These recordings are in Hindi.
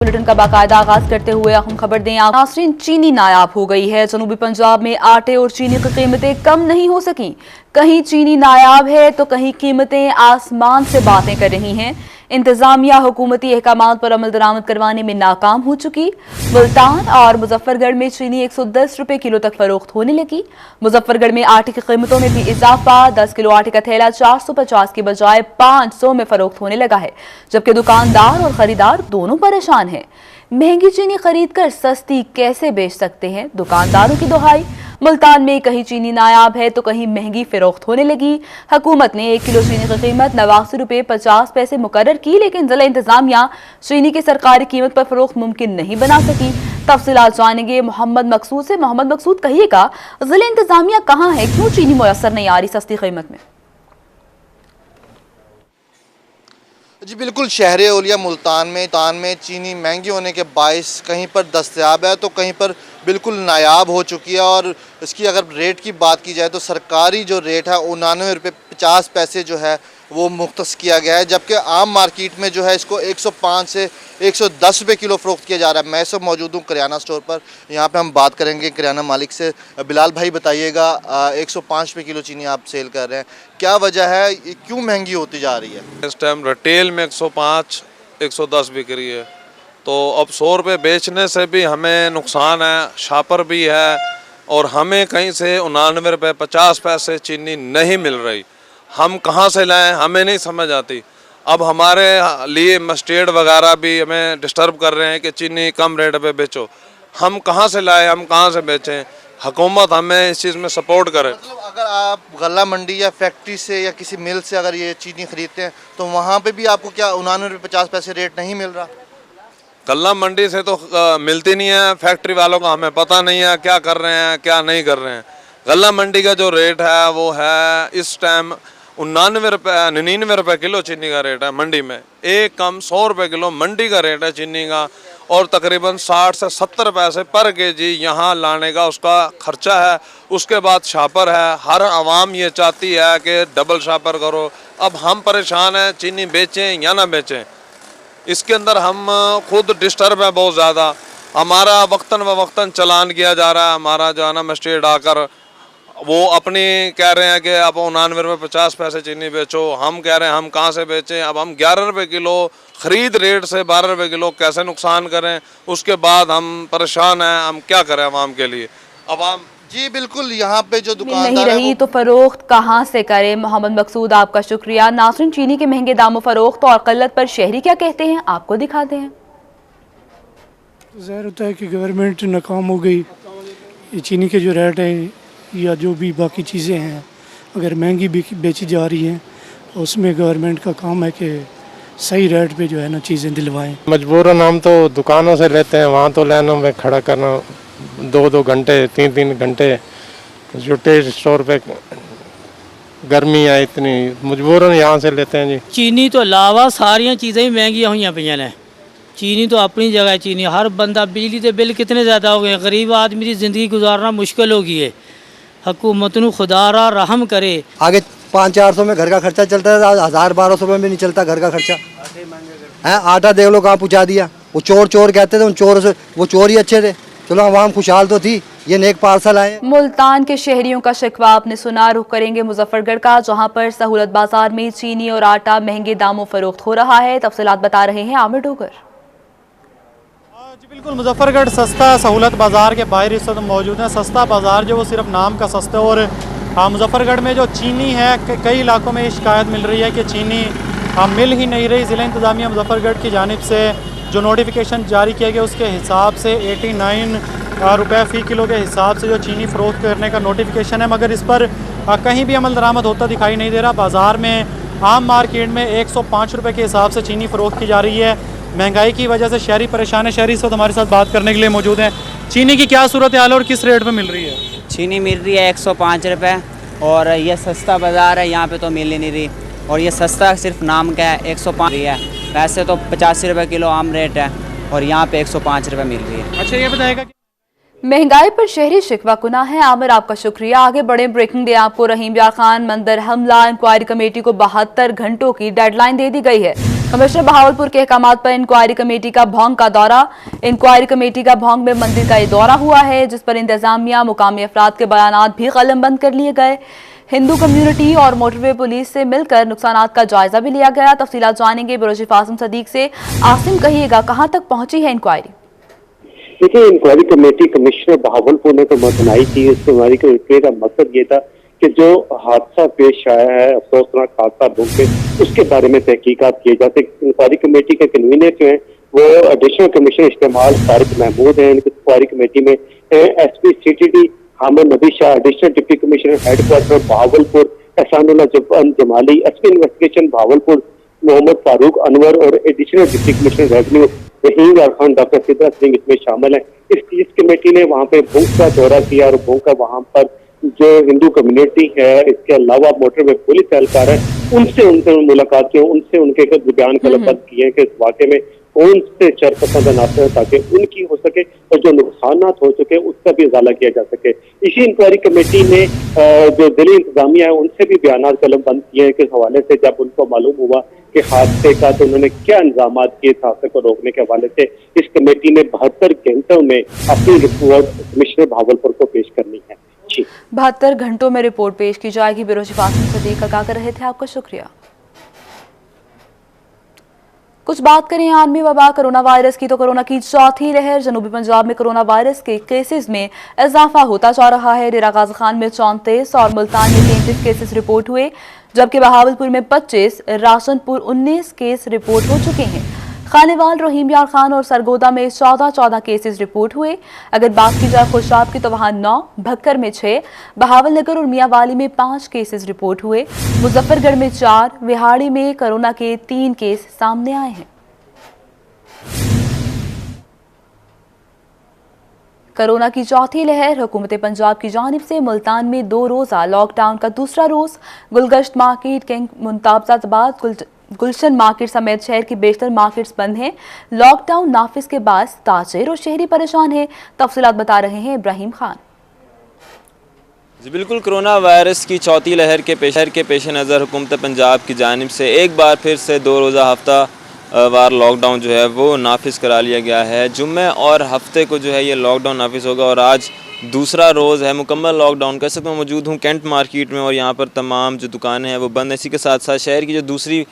बुलेटिन का बाकायदा आगाज करते हुए अहम खबर दें आप नाज़रीन, चीनी नायाब हो गई है। जनूबी पंजाब में आटे और चीनी की कीमतें कम नहीं हो सकी। कहीं चीनी नायाब है तो कहीं कीमतें आसमान से बातें कर रही हैं। इंतजामिया हुकूमती अहकामात पर अमल दरामद करवाने में नाकाम हो चुकी। मुल्तान और मुजफ्फरगढ़ में चीनी 110 रुपए किलो तक फरोख्त होने लगी। मुजफ्फरगढ़ में आटे की कीमतों में भी इजाफा। 10 किलो आटे का थैला 450 की बजाय 500 में फरोख्त होने लगा है, जबकि दुकानदार और खरीदार दोनों परेशान हैं। महंगी चीनी खरीद कर सस्ती कैसे बेच सकते हैं, दुकानदारों की दुहाई। मुल्तान में कहीं चीनी नायाब है तो कहीं महंगी फरोख्त होने लगी। हुकूमत ने 1 किलो चीनी की कीमत 89 रुपए 50 पैसे मुकर्रर की, लेकिन जिला इंतजामिया चीनी की सरकारी कीमत पर फरोख्त मुमकिन नहीं बना सकी। तफसीलात जानेंगे मोहम्मद मकसूद से। मोहम्मद मकसूद, कहिएगा जिला इंतजामिया कहाँ है, क्यों चीनी मुयसर नहीं आ रही सस्ती कीमत में? जी बिल्कुल, शहर औलिया मुल्तान में चीनी महंगी होने के बायस कहीं पर दस्तयाब है तो कहीं पर बिल्कुल नायाब हो चुकी है। और इसकी अगर रेट की बात की जाए तो सरकारी जो रेट है 99 रुपये 50 पैसे जो है वो मुख्तस किया गया है, जबकि आम मार्केट में जो है इसको 105 से 110 रुपये किलो फ़रोख्त किया जा रहा है। मैं सब मौजूद हूँ किराना स्टोर पर, यहाँ पे हम बात करेंगे किराना मालिक से। बिलाल भाई बताइएगा, 105 रुपये किलो चीनी आप सेल कर रहे हैं, क्या वजह है, क्यों महंगी होती जा रही है? इस टाइम रिटेल में 105 110 बिक रही है, तो अब 100 रुपये बेचने से भी हमें नुकसान है, शापर भी है, और हमें कहीं से 99 रुपये 50 पैसे चीनी नहीं मिल रही। हम कहाँ से लाएं, हमें नहीं समझ आती। अब हमारे लिए मस्टर्ड वगैरह भी हमें डिस्टर्ब कर रहे हैं कि चीनी कम रेट पे बेचो। हम कहाँ से लाएं, हम कहाँ से बेचें? हुकूमत हमें इस चीज़ में सपोर्ट करे। मतलब अगर आप गल्ला मंडी या फैक्ट्री से या किसी मिल से अगर ये चीनी खरीदते हैं तो वहाँ पे भी आपको क्या 99 रुपये 50 पैसे रेट नहीं मिल रहा? गल्ला मंडी से तो मिलती नहीं है, फैक्ट्री वालों का हमें पता नहीं है क्या कर रहे हैं क्या नहीं कर रहे हैं। गल्ला मंडी का जो रेट है वो है इस टाइम 99 रुपये किलो चीनी का रेट है मंडी में। एक कम 100 रुपये किलो मंडी का रेट है चीनी का, और तकरीबन 60 से 70 पैसे पर केजी यहाँ लाने का उसका खर्चा है। उसके बाद शापर है, हर आवाम ये चाहती है कि डबल शापर करो। अब हम परेशान हैं, चीनी बेचें या ना बेचें, इसके अंदर हम खुद डिस्टर्ब है बहुत ज़्यादा। हमारा वक्तन व वक्तन चलान किया जा रहा है। हमारा जो है ना मजिस्ट्रेट आकर वो अपनी कह रहे हैं कि आप 99 रुपये 50 पैसे चीनी बेचो, हम कह रहे हैं हम कहाँ से बेचें। अब हम 11 रुपये किलो ख़रीद रेट से 12 रुपये किलो कैसे नुकसान करें, उसके बाद हम परेशान हैं, हम क्या करें आवाम के लिए। आवाम जी बिल्कुल, यहाँ पे जो दुकानदार नहीं रही तो फरोख्त कहाँ से करे? मोहम्मद मकसूद, आपका शुक्रिया। नाज़रीन, चीनी के महंगे दामों फरोख्त और क़िल्लत पर शहरी क्या कहते हैं, आपको दिखाते हैं। ज़ाहिर होता है कि गवर्नमेंट नाकाम हो गई। ये चीनी के जो रेट हैं या जो भी बाकी चीज़ें हैं अगर महंगी बेची जा रही हैं तो उसमें गवर्नमेंट का काम है कि सही रेट पे जो है ना चीज़ें दिलवाएं। मजबूरन हम तो दुकानों से लेते हैं, वहाँ तो लाइनों में खड़ा करना 2-2 घंटे 3-3 घंटे जुटे स्टोर पे, गर्मी है इतनी, मजबूरन यहाँ से लेते हैं जी। चीनी तो अलावा सारिया चीज़ें ही महंगी हुई पई ने। चीनी तो अपनी जगह चीनी, हर बंदा, बिजली के बिल कितने ज़्यादा हो गए, गरीब आदमी की ज़िंदगी गुजारना मुश्किल हो गई है। हुकूमत नू खुदारा रहम करे। आगे 500-400 में घर का खर्चा चलता था, 1000-1200 में नहीं चलता घर का खर्चा है। आटा देख लो कहाँ पहुँचा दिया। वो चोर कहते थे, उन चोर से वो चोर ही अच्छे थे। चलो आवाम खुशहाल तो थी, ये नेक पार्सल आए। मुल्तान के शहरियों का शिकवा आपने सुना। रुख करेंगे मुजफ्फरगढ़ का, जहां पर सहूलत बाजार में चीनी और आटा महंगे दामों फरोख्त हो रहा है। तफसीलात बता रहे हैं आमिर डोगर। जी बिल्कुल, मुजफ्फरगढ़ सस्ता सहूलत बाज़ार के बाहर इस वक्त मौजूद है। सस्ता बाज़ार जो वो सिर्फ नाम का सस्ता है। और मुजफ्फरगढ़ में जो चीनी है, कई इलाकों में ये शिकायत मिल रही है कि चीनी मिल ही नहीं रही। ज़िला इंतज़ामिया मुजफ्फरगढ़ की जानिब से जो नोटिफिकेशन जारी किया गया उसके हिसाब से 89 रुपये फ़ी किलो के हिसाब से जो चीनी फ़रोख्त करने का नोटिफिकेशन है, मगर इस पर कहीं भी अमल दरामद होता दिखाई नहीं दे रहा। बाज़ार में आम मार्केट में 105 रुपये के हिसाब से चीनी फ़रोख्त की जा रही है। महंगाई की वजह से शहरी परेशान है। शहरी इस वक्त हमारे साथ बात करने के लिए मौजूद हैं। चीनी की क्या सूरत हाल है और किस रेट पे मिल रही है? चीनी मिल रही है 105 रुपये, और ये सस्ता बाज़ार है, यहाँ पे तो मिल ही नहीं रही। और ये सस्ता सिर्फ नाम का है, 105 है। वैसे तो 85 रुपये किलो आम रेट है और यहाँ पे 105 रुपये मिल रही है। अच्छा, ये बताएगा महंगाई पर शहरी शिकवा कुना है। आमिर, आपका शुक्रिया। आगे बढ़े, ब्रेकिंग डे आपको। रहीम यार खान मंदिर हमला इंक्वायरी कमेटी को 72 घंटों की डेडलाइन दे दी गई है। कमिश्नर बहावलपुर के अहकामात पर इंक्वायरी कमेटी का भोंग का दौरा। इंक्वायरी कमेटी का भोंग में मंदिर का ये दौरा हुआ है, जिस पर इंतजामिया मुकामी अफराद के बयानात भी कलमबंद कर लिए गए। हिंदू कम्युनिटी और मोटरवे पुलिस से मिलकर नुकसानात का जायजा भी लिया गया। तफसीलात जानेंगे ब्यूरो चीफ आसिम सदीक से। आसिम, कहिएगा कहां तक पहुंची है इंक्वायरी? देखिए, इंक्वायरी कमेटी कमिश्नर बहावलपुर ने तो बनाई थी। इस इंक्वायरी कमेटी का मकसद ये था कि जो हादसा पेश आया है, अफसोसनाक हादसा भूख पे, उसके बारे में तहकीकात किए जाते। इंक्वायरी कमेटी के कन्वीनर जो है वो एडिशनल कमिश्नर इस्तेमाल तारिक महमूद है। इंक्वायरी कमेटी में SP CTD Hamid Nabi Shah, additional deputy commissioner headquarter Bahawalpur Ehsanullah Jamali, SP investigation Bahawalpur Mohammad Farooq Anwar और additional deputy commissioner revenue Rahim Yar Khan doctor Siddharth Singh इसमें शामिल है। इस कमेटी ने वहाँ पे भूख का दौरा किया और भूख का वहाँ पर जो हिंदू कम्युनिटी है, इसके अलावा मोटरवे पुलिस एहलकार है, उनसे मुलाकात की, उनसे उनके बयान कलमबंद किए कि इस वाक़े में कौन से शरपसंद नाते हैं ताकि उनकी हो सके और जो नुकसानात हो चुके उसका भी इजाला किया जा सके। इसी इंक्वायरी कमेटी ने जो दिल्ली इंतजामिया है उनसे भी बयान कलमबंद किए हैं। इस हवाले से जब उनको मालूम हुआ कि हादसे का, तो उन्होंने क्या इंतजाम किए हादसे को रोकने के हवाले से इस कमेटी ने 72 घंटों में अपनी रिपोर्ट कमिश्नर बहावलपुर को पेश करनी है। 72 घंटों में रिपोर्ट पेश की जाएगी। ब्यूरो चीफ आसिम सदीक आगाह कर रहे थे, आपका शुक्रिया। कुछ बात करें आलमी वबा कोरोना वायरस की, तो कोरोना की चौथी लहर। जनूबी पंजाब में कोरोना वायरस के केसेस में इजाफा होता जा रहा है। डेरा गाजी खान में 34 और मुल्तान में 33 केसेस रिपोर्ट हुए, जबकि बहावलपुर में 25, राशनपुर 19 केस रिपोर्ट हो चुके हैं। खानेवाल, रहीम यार खान और सरगोदा में 14 केसेस रिपोर्ट हुए। अगर बात की जाए खुशाब की तो वहां 9, भक्कर में 6, बहावल नगर और मियांवाली में 5 केसेस रिपोर्ट हुए। मुजफ्फरगढ़ में 4, विहाड़ी में कोरोना के 3 केस सामने आए हैं। कोरोना की चौथी लहर। हुकूमत पंजाब की जानिब से मुल्तान में 2 रोज़ा लॉकडाउन का दूसरा रोज। गुलगश्त मार्केट, किंग मुंताबाद, गुलशन मार्केट समेत शहर की बेशतर मार्केट्स बंद हैं। लॉकडाउन नाफिज के बाद ताजिर और शहरी परेशान हैं। तफसीलात बता रहे हैं इब्राहिम खान। जी बिल्कुल, कोरोना वायरस की चौथी लहर के पेश नज़र हुकूमत पंजाब की जानिब से एक बार फिर से 2 रोज़ा हफ्ता वार लॉकडाउन जो है वो नाफिज करा लिया गया है। जुम्मे और हफ्ते को जो है ये लॉकडाउन नाफिज होगा और आज दूसरा रोज़ है मुकम्मल लॉकडाउन का। मैं मौजूद हूँ कैंट मार्केट में और यहाँ पर तमाम जो दुकानें हैं वो बंद हैं। इसी के साथ साथ शहर की जो दूसरी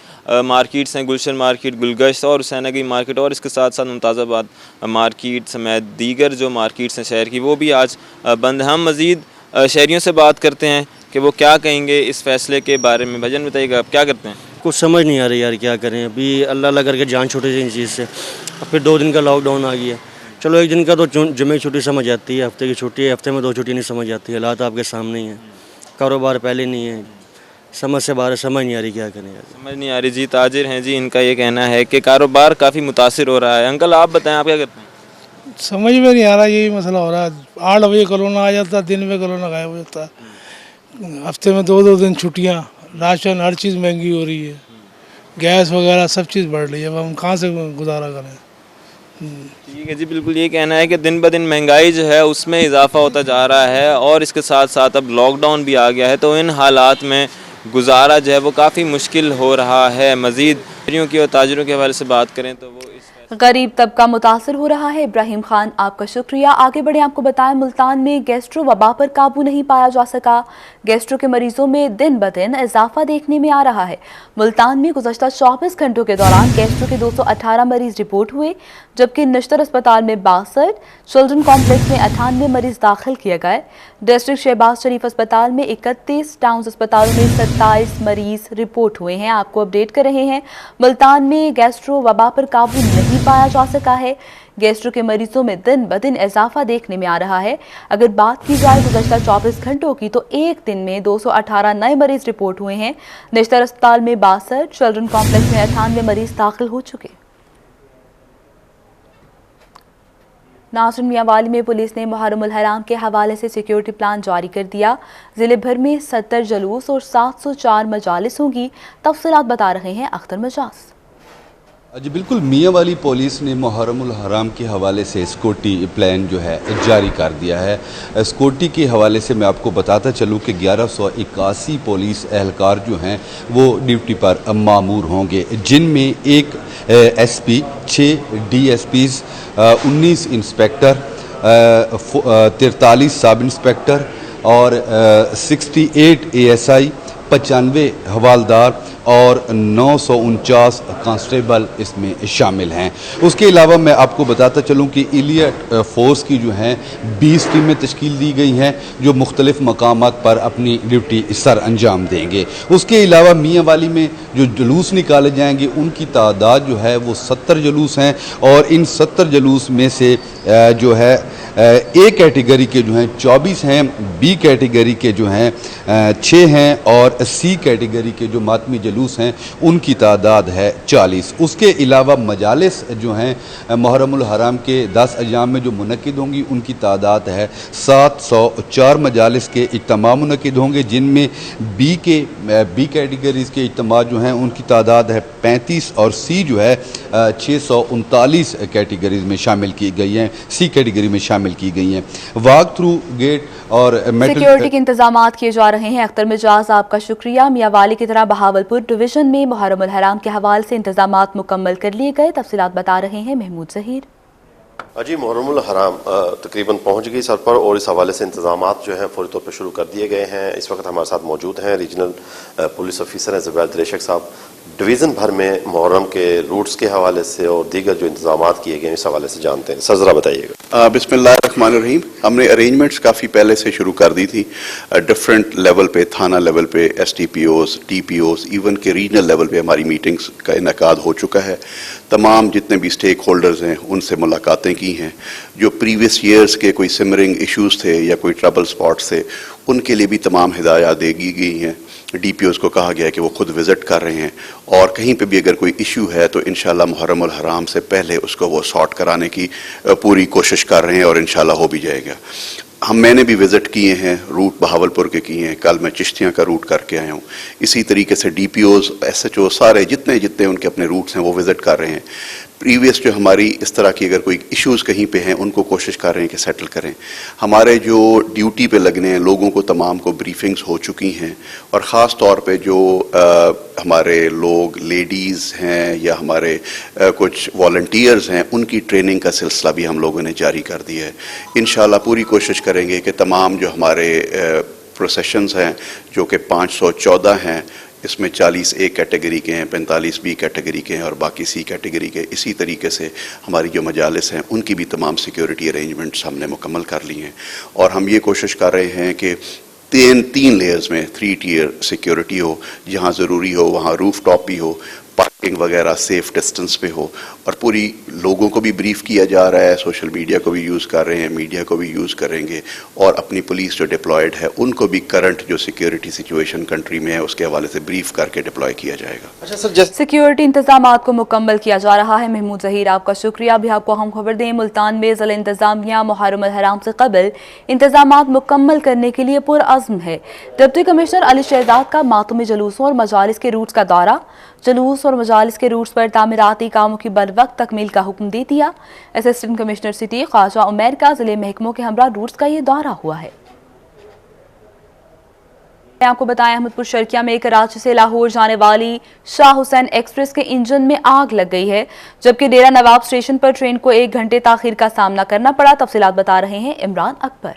मार्केट्स हैं, गुलशन मार्केट, गुलगश्त और हुसैनगरी मार्केट और इसके साथ साथ मुमताज़ाबाद मार्केट समेत दीगर जो मार्केट्स हैं शहर की, वो भी आज बंद हैं। हम मज़ीद शहरियों से बात करते हैं कि वो क्या कहेंगे इस फैसले के बारे में। भजन बताइएगा, आप क्या करते हैं? कुछ समझ नहीं आ रही यार, क्या करें। अभी अल्लाह अल्लाह करके जान छूटे इन चीज़ से। अब फिर 2 दिन का लॉकडाउन आ गया। चलो 1 दिन का तो जुम्मे की छुट्टी समझ आती है, हफ्ते की छुट्टी है, हफ्ते में 2 छुट्टी नहीं समझ आती है। हालात आपके सामने ही है, कारोबार पहले नहीं है, समझ से बाहर, समझ नहीं आ रही क्या करें यार। समझ नहीं आ रही जी। ताजिर हैं जी, इनका ये कहना है कि कारोबार काफ़ी मुतासिर हो रहा है। अंकल आप बताएं, आप क्या करते हैं? समझ में नहीं आ रहा, यही मसला हो रहा है। 8 बजे कोरोना आ जाता, दिन में कोरोना गायब हो जाता, हफ्ते में 2-2 दिन छुट्टियाँ, राशन हर चीज़ महंगी हो रही है, गैस वगैरह सब चीज़ बढ़ रही है। अब हम कहाँ से गुजारा करें? ठीक है जी, बिल्कुल ये कहना है कि दिन ब दिन महंगाई जो है उसमें इजाफा होता जा रहा है और इसके साथ साथ अब लॉकडाउन भी आ गया है, तो इन हालात में गुजारा जो है वो काफ़ी मुश्किल हो रहा है। मज़ीद शहरियों की और ताजिरों के हवाले से बात करें तो वो गरीब तबका मुतासर हो रहा है। इब्राहिम खान, आपका शुक्रिया। आगे बढ़े, आपको बताएं मुल्तान में गैस्ट्रो वबा पर काबू नहीं पाया जा सका। गैस्ट्रो के मरीजों में दिन ब दिन इजाफा देखने में आ रहा है। मुल्तान में गुज़श्ता 24 घंटों के दौरान गैस्ट्रो के 218 मरीज रिपोर्ट हुए, जबकि नश्तर अस्पताल में 62, चिल्ड्रन कॉम्प्लेक्स में 98 मरीज दाखिल किए गए। डिस्ट्रिक्ट शहबाज शरीफ अस्पताल में 31, टाउन अस्पतालों में 27 मरीज रिपोर्ट हुए हैं। आपको अपडेट कर रहे हैं। मुल्तान में गैस्ट्रो वबा पर काबू नहीं पाया जा सका है। गैस्ट्रो के मरीजों में दिन ब दिन इजाफा देखने में आ रहा है। अगर बात की जाए गुज़श्ता 24 घंटों की तो एक दिन में 218 नए मरीज रिपोर्ट हुए हैं। निश्तर अस्पताल में 62, चिल्ड्रन कॉम्प्लेक्स में 98 मरीज दाखिल हो चुके। नाज़रीन, मियांवाली में पुलिस ने मुहर्रम उल हराम के हवाले से सिक्योरिटी प्लान जारी कर दिया। जिले भर में 70 जलूस और 704 मजालिस होंगी। तफसीलात बता रहे हैं अख्तर मजाज। जी बिल्कुल, मियाँ वाली पुलिस ने मुहर्रमुल हराम के हवाले से स्कूटी प्लान जो है जारी कर दिया है। स्कूटी के हवाले से मैं आपको बताता चलूँ कि 1181 पुलिस एहलकार जो हैं वो ड्यूटी पर मामूर होंगे, जिनमें एक SP, 6 DSPs, 19 inspector, 43 sub inspector और 68 एएसआई, 95 हवालदार और 949 कांस्टेबल इसमें शामिल हैं। उसके अलावा मैं आपको बताता चलूँ कि इलियट फोर्स की जो हैं 20 टीमें तश्कील दी गई हैं जो मुख्तलिफ मकामात पर अपनी ड्यूटी सर अंजाम देंगे। उसके अलावा मियाँ वाली में जो जुलूस निकाले जाएंगे उनकी तादाद जो है वो 70 जुलूस हैं और इन 70 जुलूस में से जो है ए कैटेगरी के जो हैं 24 हैं, बी कैटेगरी के जो हैं 6 हैं और सी कैटेगरी के जो मातमी जुलूस हैं उनकी तादाद है 40। उसके अलावा मजालिस जो हैं मुहर्रमुल हराम के 10 अयाम में जो मुनक्किद होंगी उनकी तादाद है 704 मजालिस के इज्तिमा मुनक्किद होंगे, जिनमें बी कैटेगरीज़ के इज्तिमा जो हैं उनकी तादाद है 35 और सी जो है 639 कैटेगरीज़ में शामिल की गई हैं, सी कैटेगरी में शामिल की गई हैं। वॉक थ्रू गेट और सिक्योरिटी के इंतजामात किए जा रहे हैं। अख्तर मिजाज, आपका शुक्रिया। मियाँ वाली की तरह बहावलपुर डिवीजन में मुहर्रमुल हराम के हवाले से इंतजामात मुकम्मल कर लिए गए। तफसीलात बता रहे हैं महमूद जहीर। जी मुहर्रमुल हराम तकरीबन पहुंच गई सर पर और इस हवाले से इंतजामात जो हैं फौरी तौर पर शुरू कर दिए गए हैं। इस वक्त हमारे साथ मौजूद हैं रीजनल पुलिस ऑफिसर हैं ज़ुबैर दिरेशक साहब। डिवीज़न भर में मुहर्रम के रूट्स के हवाले से और दीगर जो इंतजामात किए गए हैं इस हवाले से जानते हैं। सर ज़रा बताइएगा। बिस्मिल्लाहिर्रहमानिर्रहीम। हमने अरेंजमेंट्स काफ़ी पहले से शुरू कर दी थी। डिफरेंट लेवल पे, थाना लेवल पे, STPOs, TPOs, इवन के रीजनल लेवल पे हमारी मीटिंग्स का इनेकाद हो चुका है। तमाम जितने भी स्टेक होल्डर्स हैं उनसे मुलाकातें की हैं। जो प्रीवियस ईयर्स के कोई सिमरिंग इश्यूज़ थे या कोई ट्रबल स्पॉट्स थे उनके लिए भी तमाम हिदायत दे गई हैं। DPOs को कहा गया है कि वो खुद विज़िट कर रहे हैं और कहीं पे भी अगर कोई इशू है तो इंशाल्लाह मुहर्रमुल हराम से पहले उसको वो सॉर्ट कराने की पूरी कोशिश कर रहे हैं और इंशाल्लाह हो भी जाएगा। मैंने भी विज़िट किए हैं, रूट बहावलपुर के किए हैं, कल मैं चिश्तियाँ का रूट करके आया हूँ। इसी तरीके से DPOs, SHO सारे जितने उनके अपने रूट्स हैं वो विज़िट कर रहे हैं। प्रीवियस जो हमारी इस तरह की अगर कोई इश्यूज़ कहीं पे हैं उनको कोशिश कर रहे हैं कि सेटल करें। हमारे जो ड्यूटी पे लगने हैं लोगों को तमाम को ब्रीफिंग्स हो चुकी हैं और ख़ास तौर पे जो हमारे लोग लेडीज़ हैं या हमारे कुछ वॉलंटियर्स हैं उनकी ट्रेनिंग का सिलसिला भी हम लोगों ने जारी कर दिया है। इंशाल्लाह पूरी कोशिश करेंगे कि तमाम जो हमारे प्रोसेशंस हैं जो कि 514 हैं, इसमें 40 A कैटेगरी के हैं, 45 B कैटेगरी के हैं और बाकी C कैटेगरी के। इसी तरीके से हमारी जो मजालिस हैं उनकी भी तमाम सिक्योरिटी अरेंजमेंट्स हमने मुकम्मल कर ली हैं और हम ये कोशिश कर रहे हैं कि तीन लेयर्स में 3 tier सिक्योरिटी हो, जहाँ ज़रूरी हो वहाँ रूफ टॉप भी हो, पार्किंग वगैरह सेफ डिस्टेंस पे हो और पूरी लोगों को भी ब्रीफ किया जा रहा है। सोशल मीडिया को भी यूज़ कर रहे हैं, मीडिया को भी यूज़ करेंगे और अपनी पुलिस जो डिप्लॉयड है उनको भी करंट जो सिक्योरिटी सिचुएशन कंट्री में है उसके हवाले से ब्रीफ करके डिप्लॉय किया जाएगा। अच्छा सर, सिक्योरिटी इंतजामात को मुकम्मल किया जा रहा है। महमूद जहीर, आपका शुक्रिया। अभी आपको हम खबर दें, मुल्तान में ज़िला इंतजामिया मुहर्रमुल हराम से कबल इंतजामात मुकम्मल करने के लिए पुरअज़्म है। डिप्टी कमिश्नर अली शहजाद का मातमी जुलूसों और मजालिस के रूट्स का दौरा। जुलूस और मजालिस के रूट्स पर तामीराती कामों की बरवक्त तकमील का हुक्म दे दिया। Assistant commissioner city Khawaja Umair का जिले महकमों के हमरा रूट्स का ये दौरा हुआ है। आपको बताएं, अहमदपुर शर्किया में कराची से लाहौर जाने वाली शाह हुसैन एक्सप्रेस के इंजन में आग लग गई है, जबकि डेरा नवाब स्टेशन पर ट्रेन को 1 घंटे ताखीर का सामना करना पड़ा। तफसीलात बता रहे हैं इमरान अकबर।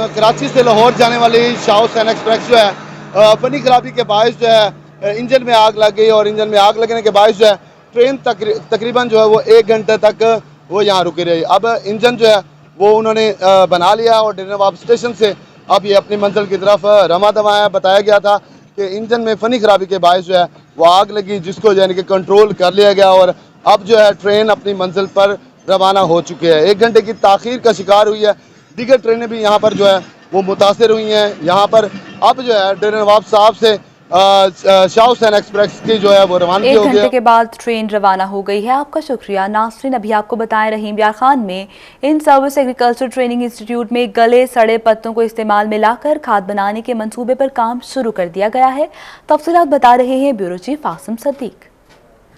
कराची से लाहौर जाने वाली शाह हुसैन एक्सप्रेस जो है फनी खराबी के बायस जो है इंजन में आग लग गई और इंजन में आग लगने के बायस जो है ट्रेन तकरीबन जो है वो 1 घंटे तक वो यहाँ रुकी रही। अब इंजन जो है वो उन्होंने बना लिया और डेरा नवाब स्टेशन से अब ये अपनी मंजिल की तरफ रमा दमा है। बताया गया था कि इंजन में फनी खराबी के बायस जो है वो आग लगी, जिसको यानी कि कंट्रोल कर लिया गया और अब जो है ट्रेन अपनी मंजिल पर रवाना हो चुकी है। 1 घंटे की ताखीर का शिकार हुई है। दीगर ट्रेनें भी यहाँ पर जो है वो मुतासर हुई हैं। यहाँ पर अब जो है डेरा नवाब साहब से शाह हुसैन एक्सप्रेस की जो है वो रवानगी हो गई। 1 घंटे के बाद ट्रेन रवाना हो गई है। आपका शुक्रिया नासरीन। अभी आपको बताएं, रहीम यार खान में in service agriculture training institute में गले सड़े पत्तों को इस्तेमाल में लाकर खाद बनाने के मंसूबे पर काम शुरू कर दिया गया है। तफसीलात बता रहे हैं ब्यूरो चीफ आसिम सदीक।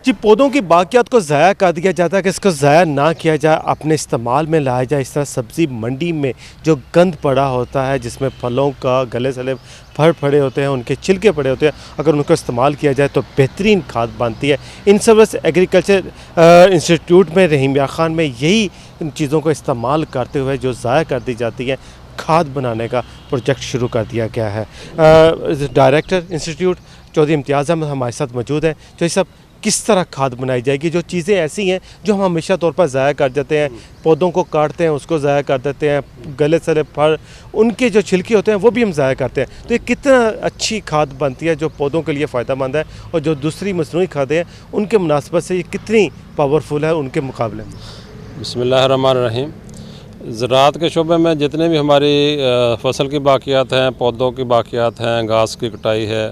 जी, पौधों की बाकियात को ज़ाया कर दिया जाता है कि इसको ज़ाया ना किया जाए, अपने इस्तेमाल में लाया जाए। इस तरह सब्ज़ी मंडी में जो गंद पड़ा होता है, जिसमें फलों का गले सले फल पड़े होते हैं, उनके छिलके पड़े होते हैं, अगर उनको इस्तेमाल किया जाए तो बेहतरीन खाद बनती है। इन सर्विस एग्रीकल्चर इंस्टीट्यूट में रहीम यार ख़ान में यही चीज़ों को इस्तेमाल करते हुए जो ज़ाया कर दी जाती है, खाद बनाने का प्रोजेक्ट शुरू कर दिया गया है। डायरेक्टर इंस्टीट्यूट चौधरी इम्तियाज़ अहमद हमारे साथ मौजूद हैं। चौधरी साहब, किस तरह खाद बनाई जाएगी? जो चीज़ें ऐसी हैं जो हम हमेशा तौर पर ज़ाया कर देते हैं, पौधों को काटते हैं, उसको ज़ाया कर देते हैं, गले सले फल उनके जो छिलके होते हैं वो भी हम ज़ाया करते हैं, तो ये कितना अच्छी खाद बनती है जो पौधों के लिए फ़ायदेमंद है, और जो दूसरी मसनूई खादें हैं उनके मुनासबत से ये कितनी पावरफुल है उनके मुकाबले में? बिस्मिल्लाहिर्रहमानिर्रहीम। ज़राअत के शोबे में जितने भी हमारी फसल की बाकियात हैं, पौधों की बाकियात हैं, घास की कटाई है,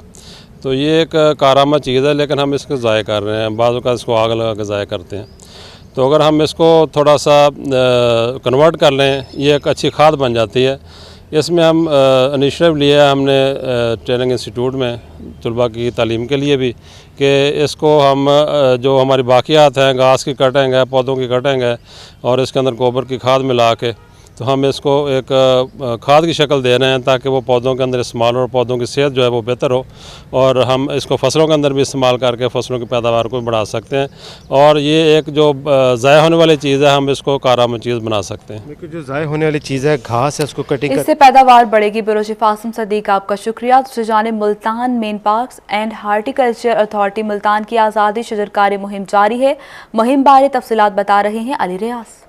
तो ये एक कारामद चीज़ है, लेकिन हम इसको ज़ाया कर रहे हैं। बाज़ औक़ात इसको आग लगा के ज़ाया करते हैं। तो अगर हम इसको थोड़ा सा कन्वर्ट कर लें, ये एक अच्छी खाद बन जाती है। इसमें हम इनिशिएटिव लिया है हमने ट्रेनिंग इंस्टीट्यूट में तलबा की तालीम के लिए भी, कि इसको हम जो हमारी बाकियात हैं, घास की कटिंग है, पौधों की कटिंग है, और इसके अंदर गोबर की खाद मिला के, तो हम इसको एक खाद की शक्ल दे रहे हैं ताकि वो पौधों के अंदर इस्तेमाल हो और पौधों की सेहत जो है वो बेहतर हो, और हम इसको फसलों के अंदर भी इस्तेमाल करके फसलों की पैदावार को बढ़ा सकते हैं। और ये एक जो ज़ाया होने वाली चीज़ है, हम इसको कारामद चीज़ बना सकते हैं। देखिए, जो ज़ाया होने वाली चीज़ है, घास है, उसको कटिंग इससे पैदावार बढ़ेगी। बिरोज फासिम सदीक, आपका शुक्रिया। दूसरी जानिब Multan main parks and horticulture authority Multan की आज़ादी शजरकारी मुहिम जारी है। मुहिम बारे तफसीलात बता रहे हैं अली रियाज।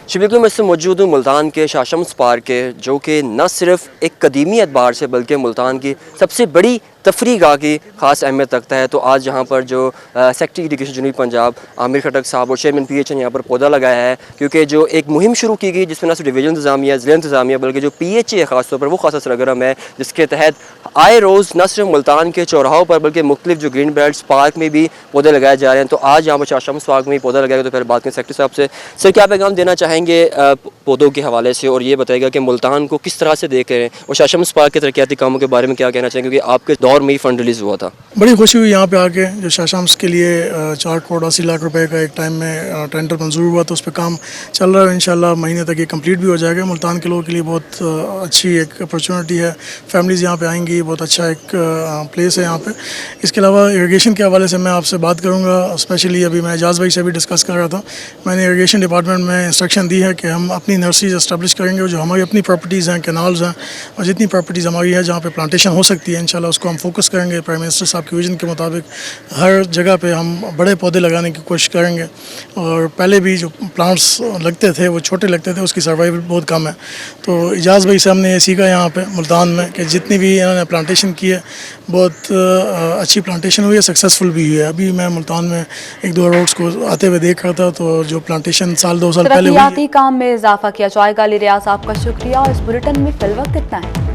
जी बिल्कुल, मैं इससे मौजूद हूँ मुल्तान के शाह शम्स पार्क के, जो कि न सिर्फ एक कदीमी एतबार से बल्कि मुल्तान की सबसे बड़ी तफरी गाह की ख़ास अहमियत रखता है। तो आज यहाँ पर जो सेक्रेटरी एजुकेशन जनूबी पंजाब आमिर खटक साहब और चेयरमैन PH ने यहाँ पर पौधा लगाया है, क्योंकि जो एक मुहिम शुरू की गई जिसमें न सिर्फ डिवीजन इंतज़ामिया, ज़िला इंतज़ामिया, बल्कि जो PH है ख़ास तौर पर, वो खासा सरगर्म है, जिसके तहत आए रोज़ न सिर्फ मुल्तान के चौराहों पर बल्कि मुख्तलिफ जो ग्रीन बेल्ट्स पार्क में भी पौधे लगाए जा रहे हैं। तो आज यहाँ पर शाह शम्स पार्क में पौधा लगाएगा। तो फिर बात करें सेक्रेटरी साहब से। सर, क्या पैगाम देना चाहेंगे पौधों के हवाले से, और ये बताएगा कि मुल्तान को किस तरह से देख रहे हैं, और शाह शम्स पार्क के तरक्याती कामों के बारे में क्या कहना चाहेंगे, क्योंकि आपके दौर में ही फंड रिलीज़ हुआ था? बड़ी खुशी हुई यहाँ पे आके, जो शाह शम्स के लिए 4 करोड़ 80 लाख रुपए का एक टाइम में टेंडर मंजूर हुआ, तो उस पर काम चल रहा है। इंशाल्लाह महीने तक ये कंप्लीट भी हो जाएगा। मुल्तान के लोगों के लिए बहुत अच्छी एक अपॉर्चुनिटी है, फैमिलीज़ यहाँ पे आएंगी, बहुत अच्छा एक प्लेस है यहाँ पे। इसके अलावा इरीगेशन के हवाले से मैं आपसे बात करूँगा। स्पेशली अभी मैं एजाज भाई से भी डिस्कस कर रहा था, मैंने इरीगेशन डिपार्टमेंट में इंस्ट्रक्शन दी है कि हम अपनी नर्सरीज इस्टेब्लिश करेंगे, जो हमारी अपनी प्रॉपर्टीज़ हैं, कैनाल्स हैं, और जितनी प्रॉपर्टीज़ हमारी है जहाँ पे प्लांटेशन हो सकती है, इंशाल्लाह उसको हम फोकस करेंगे। प्राइम मिनिस्टर साहब के विजन के मुताबिक हर जगह पे हम बड़े पौधे लगाने की कोशिश करेंगे। और पहले भी जो प्लांट्स लगते थे वो छोटे लगते थे, उसकी सर्वाइवल बहुत कम है। तो एजाज भाई से हमने ये सीखा यहाँ पे मुल्तान में कि जितनी भी इन्होंने प्लांटेशन की है, बहुत अच्छी प्लांटेशन हुई है, सक्सेसफुल भी हुई है। अभी मैं मुल्तान में 1-2 रोड्स को आते हुए देख रहा था, तो जो प्लांटेशन 1-2 साल पहले हुई है, काम में इजाफा किया जाएगा। अली रियाज, आपका शुक्रिया। और इस बुलेटिन में फिलवक्त इतना है।